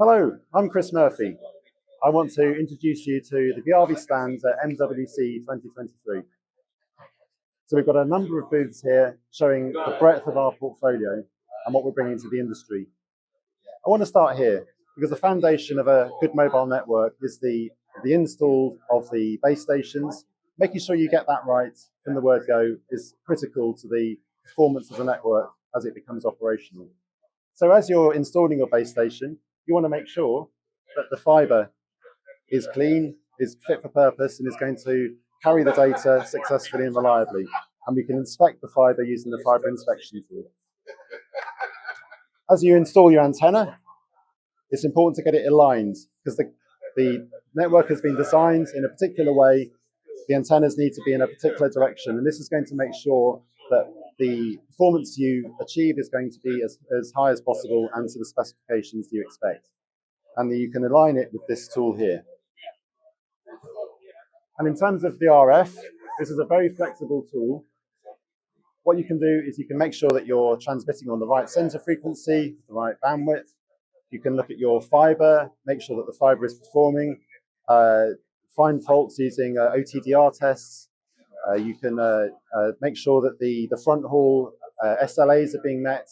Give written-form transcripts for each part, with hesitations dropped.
Hello, I'm Chris Murphy. I want to introduce you to the VRV stand at MWC 2023. So we've got a number of booths here showing the breadth of our portfolio and what we're bringing to the industry. I want to start here because the foundation of a good mobile network is the install of the base stations. Making sure you get that right from the word go is critical to the performance of the network as it becomes operational. So as you're installing your base station, you want to make sure that the fiber is clean, is fit for purpose, and is going to carry the data successfully and reliably. And we can inspect the fiber using the fiber inspection tool. As you install your antenna, it's important to get it aligned because the network has been designed in a particular way. The antennas need to be in a particular direction, and this is going to make sure that the performance you achieve is going to be as high as possible and to the specifications you expect. And you can align it with this tool here. And in terms of the RF, this is a very flexible tool. What you can do is you can make sure that you're transmitting on the right center frequency, the right bandwidth. You can look at your fiber, make sure that the fiber is performing, find faults using OTDR tests. You can make sure that the front haul SLAs are being met.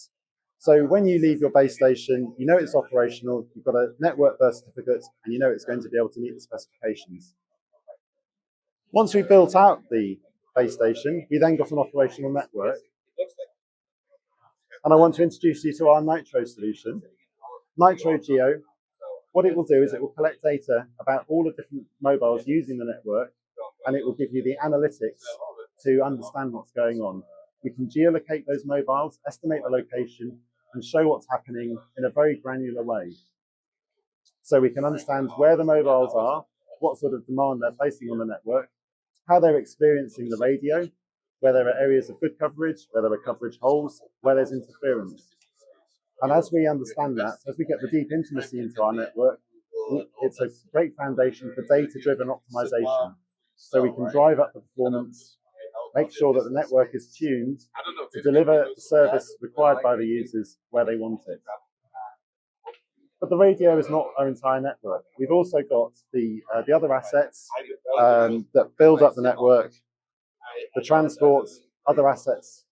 So when you leave your base station, you know it's operational, you've got a network birth certificate, and you know it's going to be able to meet the specifications. Once we've built out the base station, we then got an operational network. And I want to introduce you to our Nitro solution. Nitro Geo, what it will do is it will collect data about all the different mobiles using the network, and it will give you the analytics to understand what's going on. We can geolocate those mobiles, estimate the location, and show what's happening in a very granular way. So we can understand where the mobiles are, what sort of demand they're placing on the network, how they're experiencing the radio, where there are areas of good coverage, where there are coverage holes, where there's interference. And as we understand that, as we get the deep intimacy into our network, it's a great foundation for data-driven optimization. So we can drive up the performance, make sure that the network is tuned to deliver the service required by the users where they want it. But the radio is not our entire network. We've also got the other assets that build up the network, the transport, other assets.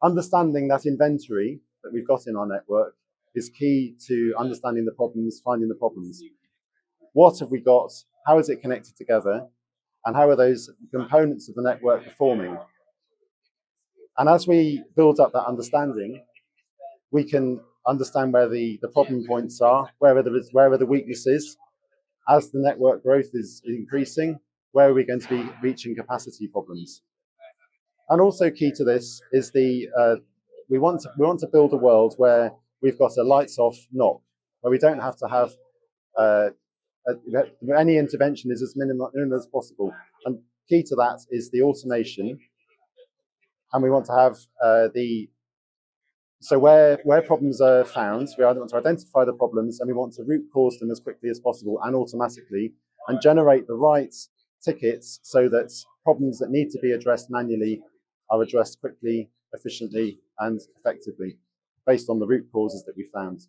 Understanding that inventory that we've got in our network is key to understanding the problems, finding the problems. What have we got? How is it connected together? And how are those components of the network performing? And as we build up that understanding, we can understand where the problem points are, where are the weaknesses. As the network growth is increasing, where are we going to be reaching capacity problems? And also key to this is we want to build a world where we've got a lights off knock, where we don't have to have any intervention is as minimal as possible. And key to that is the automation. And we want to have so where problems are found, we want to identify the problems and we want to root cause them as quickly as possible and automatically and generate the right tickets so that problems that need to be addressed manually are addressed quickly, efficiently, and effectively based on the root causes that we found.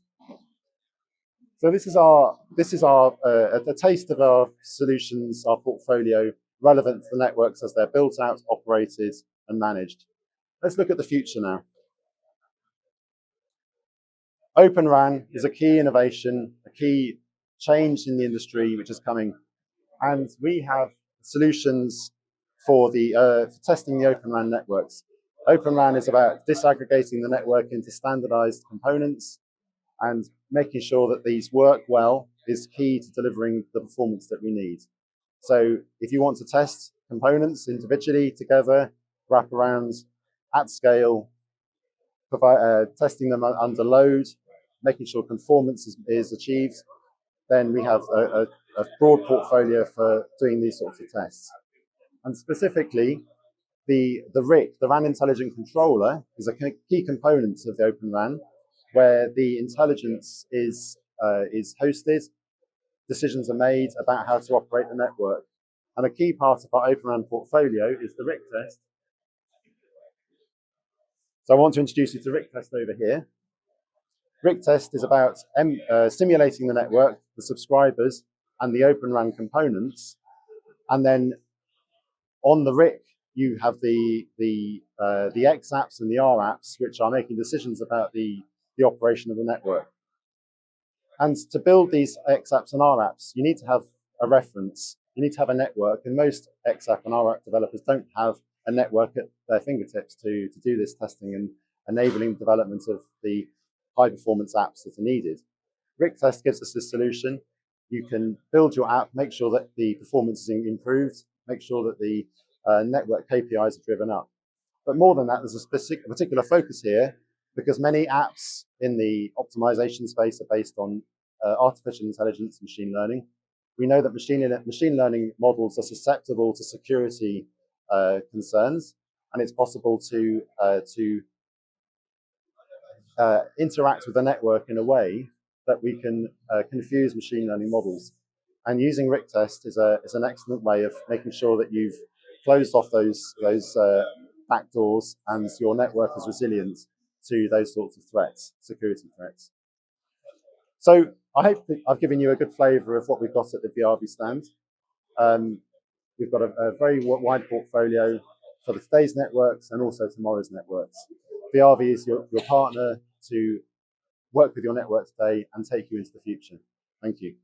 So this is a taste of our solutions, our portfolio, relevant to the networks as they're built out, operated, and managed. Let's look at the future now. Open RAN is a key innovation, a key change in the industry which is coming, and we have solutions for testing the Open RAN networks. Open RAN is about disaggregating the network into standardized components, and making sure that these work well is key to delivering the performance that we need. So if you want to test components individually, together, wraparounds, at scale, testing them under load, making sure conformance is achieved, then we have a broad portfolio for doing these sorts of tests. And specifically, the RIC, the RAN Intelligent Controller, is a key component of the Open RAN, where the intelligence is hosted, decisions are made about how to operate the network. And a key part of our Open RAN portfolio is the RIC test. So I want to introduce you to RIC test over here. RIC test is about simulating the network, the subscribers, and the Open RAN components. And then on the RIC, you have the X apps and the R apps, which are making decisions about the operation of the network. And to build these X apps and R apps, you need to have a reference. You need to have a network, and most X app and R app developers don't have a network at their fingertips to do this testing and enabling development of the high performance apps that are needed. RIC test gives us this solution. You can build your app, make sure that the performance is improved, make sure that the network KPIs are driven up. But more than that, there's a particular focus here, because many apps in the optimization space are based on artificial intelligence and machine learning. We know that machine learning models are susceptible to security concerns, and it's possible to interact with the network in a way that we can confuse machine learning models. And using RIC test is an excellent way of making sure that you've closed off those backdoors and your network is resilient to those sorts of threats, security threats. So I hope that I've given you a good flavour of what we've got at the VIAVI stand. We've got a very wide portfolio for today's networks and also tomorrow's networks. VIAVI is your partner to work with your network today and take you into the future. Thank you.